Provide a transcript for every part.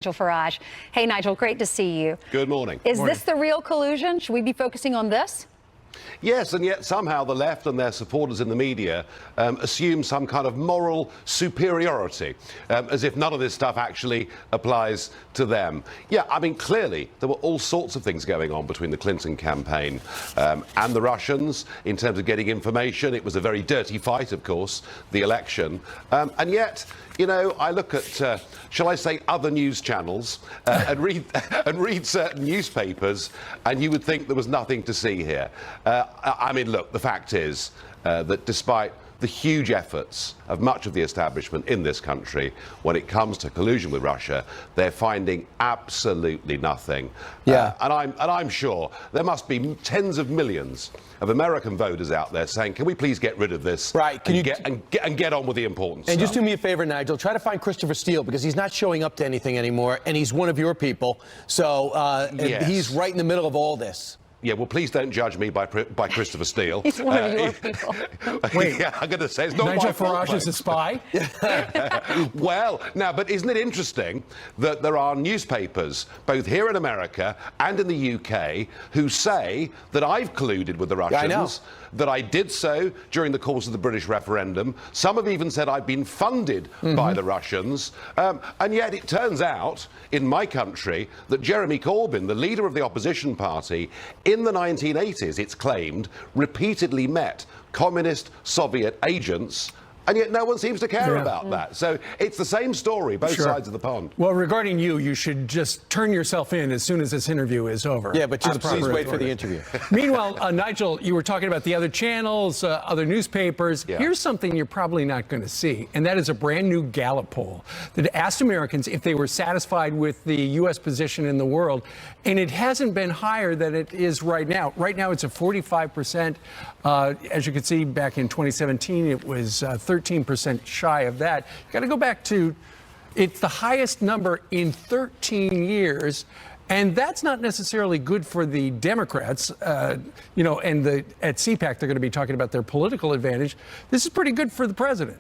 Nigel Farage. Hey, Nigel, great to see you. Good morning. Is this the real collusion? Should we be focusing on this? Yes, and yet somehow the left and their supporters in the media assume some kind of moral superiority, as if none of this stuff actually applies to them. Yeah, I mean, clearly there were all sorts of things going on between the Clinton campaign and the Russians in terms of getting information. It was a very dirty fight, of course, the election. And yet, you know, I look at, shall I say, other news channels and read certain newspapers, and you would think there was nothing to see here. I mean, look, the fact is that despite the huge efforts of much of the establishment in this country, when it comes to collusion with Russia, they're finding absolutely nothing. Yeah. And I'm sure there must be tens of millions of American voters out there saying, can we please get rid of this? Right. Can get on with the important stuff? And just do me a favor, Nigel. Try to find Christopher Steele, because he's not showing up to anything anymore, and he's one of your people. So Yes. he's right in the middle of all this. Yeah, well, please don't judge me by Christopher Steele. He's one of your people. Wait, yeah, I'm going to say it's not Nigel my fault, Farage is a spy? Well, now, but isn't it interesting that there are newspapers, both here in America and in the UK, who say that I've colluded with the Russians, I know. that I did so during the course of the British referendum. Some have even said I've been funded by the Russians. And yet it turns out, in my country, that Jeremy Corbyn, the leader of the opposition party, in the 1980s, it's claimed, repeatedly met communist Soviet agents, and yet no one seems to care about that. So it's the same story, both sides of the pond. Well, regarding you, you should just turn yourself in as soon as this interview is over. Yeah, but just please wait for the interview. Meanwhile, Nigel, you were talking about the other channels, other newspapers. Yeah. Here's something you're probably not going to see, and that is a brand new Gallup poll that asked Americans if they were satisfied with the U.S. position in the world, and it hasn't been higher than it is right now. Right now, it's at 45%. As you can see, back in 2017, it was 13% shy of that. You got to go back to, it's the highest number in 13 years. And that's not necessarily good for the Democrats, you know, and at CPAC, they're going to be talking about their political advantage. This is pretty good for the president.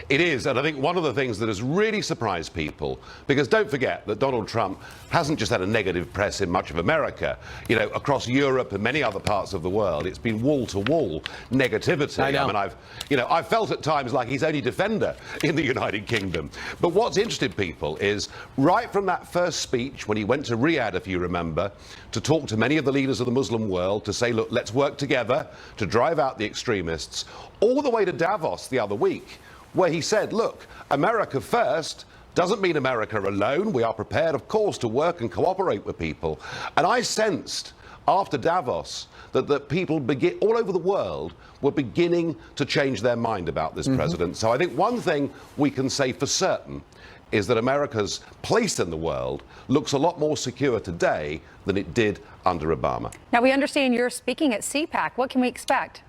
It is, and I think one of the things that has really surprised people, because don't forget that Donald Trump hasn't just had a negative press in much of America, you know, across Europe and many other parts of the world, it's been wall-to-wall negativity. I know. I mean, I've felt at times like he's only defender in the United Kingdom. But what's interested people is, right from that first speech, when he went to Riyadh, if you remember, to talk to many of the leaders of the Muslim world, to say, look, let's work together to drive out the extremists, all the way to Davos the other week, where he said, look, America first doesn't mean America alone. We are prepared, of course, to work and cooperate with people. And I sensed after Davos that people all over the world were beginning to change their mind about this president. So I think one thing we can say for certain is that America's place in the world looks a lot more secure today than it did under Obama. Now, we understand you're speaking at CPAC. What can we expect?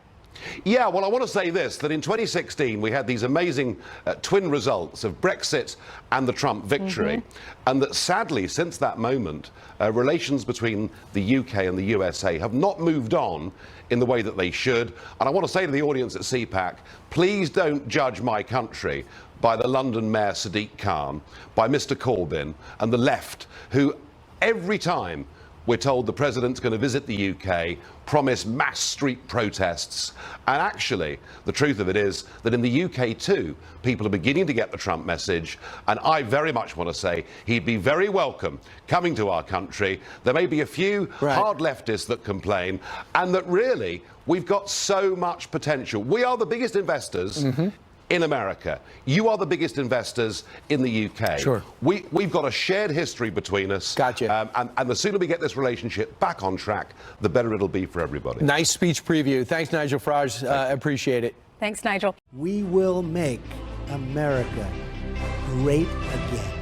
Yeah, well, I want to say this, that in 2016 we had these amazing twin results of Brexit and the Trump victory, and that sadly, since that moment, relations between the UK and the USA have not moved on in the way that they should. And I want to say to the audience at CPAC, please don't judge my country by the London Mayor Sadiq Khan, by Mr. Corbyn and the left, who every time we're told the president's going to visit the UK, promise mass street protests. And actually, the truth of it is that in the UK too, people are beginning to get the Trump message. And I very much want to say he'd be very welcome coming to our country. There may be a few hard leftists that complain, and that really, we've got so much potential. We are the biggest investors in America. You are the biggest investors in the UK. Sure. We've got a shared history between us. Gotcha. And the sooner we get this relationship back on track, the better it'll be for everybody. Nice speech preview. Thanks, Nigel Farage. Appreciate it. Thanks, Nigel. We will make America great again.